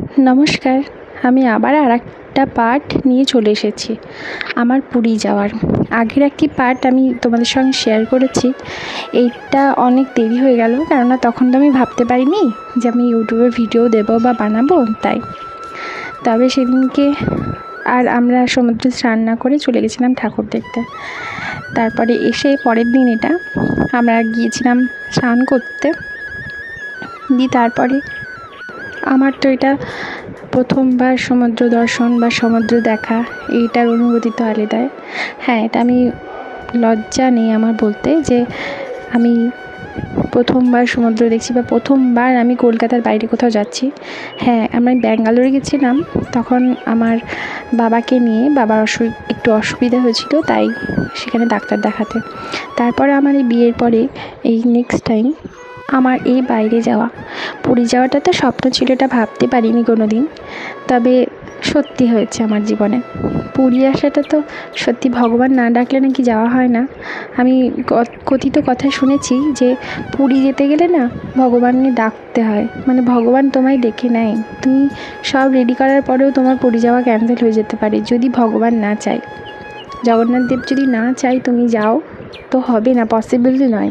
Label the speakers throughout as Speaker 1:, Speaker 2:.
Speaker 1: নমস্কার, আমি আবার আরেকটা পার্ট নিয়ে চলে এসেছি আমার পুরী যাওয়ার। আগের একটি পার্ট আমি তোমাদের সঙ্গে শেয়ার করেছি। এইটা অনেক দেরি হয়ে গেল, কেননা তখন তো আমি ভাবতে পারিনি যে আমি ইউটিউবে ভিডিও দেবো বা বানাবো, তাই। তবে সেদিনকে আর আমরা সমুদ্রে স্নান না করে চলে গেছিলাম ঠাকুর দেখতে। তারপরে এসে পরের দিন এটা আমরা গিয়েছিলাম স্নান করতে। তারপরে আমার তো এটা প্রথমবার সমুদ্র দর্শন বা সমুদ্র দেখা, এইটার অনুভূতি তো আলাদাই। হ্যাঁ, এটা আমি লজ্জা নেই আমার বলতে যে আমি প্রথমবার সমুদ্র দেখছি বা প্রথমবার আমি কলকাতার বাইরে কোথাও যাচ্ছি। হ্যাঁ, আমি ব্যাঙ্গালোরে গেছিলাম, তখন আমার বাবাকে নিয়ে। বাবার একটু অসুবিধা হয়েছিল, তাই সেখানে ডাক্তার দেখাতে। তারপরে আমার এই বিয়ের পরে এই নেক্সট টাইম আমার এই বাইরে যাওয়া, পুরী যাওয়াটা তো স্বপ্ন ছিল, এটা ভাবতে পারিনি কোনো দিন, তবে সত্যি হয়েছে আমার জীবনে। পুরী আসাটা তো সত্যি ভগবান না ডাকলে নাকি যাওয়া হয় না। আমি কথিত কথা শুনেছি যে পুরী যেতে গেলে না ভগবানকে ডাকতে হয়, মানে ভগবান তোমায় ডেকে নেয়। তুমি সব রেডি করার পরেও তোমার পুরী যাওয়া ক্যান্সেল হয়ে যেতে পারে যদি ভগবান না চায়। জগন্নাথ দেব যদি না চায় তুমি যাও, তো হবে না, পসিবলই নয়,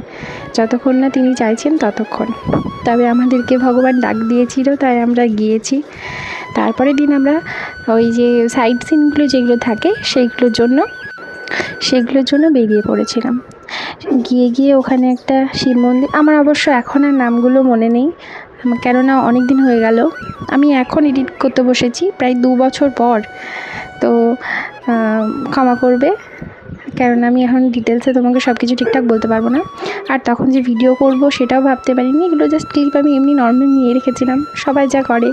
Speaker 1: যতক্ষণ না তিনি চাইছেন ততক্ষণ। তবে আমাদেরকে ভগবান ডাক দিয়েছিল, তাই আমরা গিয়েছি। তারপরের দিন আমরা ওই যে সাইট সিনগুলো যেগুলো থাকে সেগুলোর জন্য বেরিয়ে পড়েছিলাম। গিয়ে ওখানে একটা শিব মন্দির, আমার অবশ্য এখন আর নামগুলো মনে নেই, কেননা অনেক দিন হয়ে গেল। আমি এখন এডিট করতে বসেছি প্রায় 2 বছর পর, তো ক্ষমা করবে, কারণ আমি এখন ডিটেলসে তোমাকে সব কিছু ঠিকঠাক বলতে পারবো না। আর তখন যে ভিডিও করব সেটাও ভাবতে পারিনি, এগুলো জাস্ট ক্লিপ আমি এমনি নর্মাল নিয়ে রেখেছিলাম। সবাই যা করে,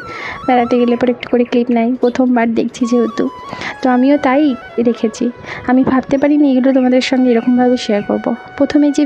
Speaker 1: বেড়াতে গেলে পরে একটু করে ক্লিপ নেয়, প্রথমবার দেখছি যেহেতু, তো আমিও তাই রেখেছি। আমি ভাবতে পারিনি এগুলো তোমাদের সঙ্গে এরকমভাবে শেয়ার করব। প্রথমে যে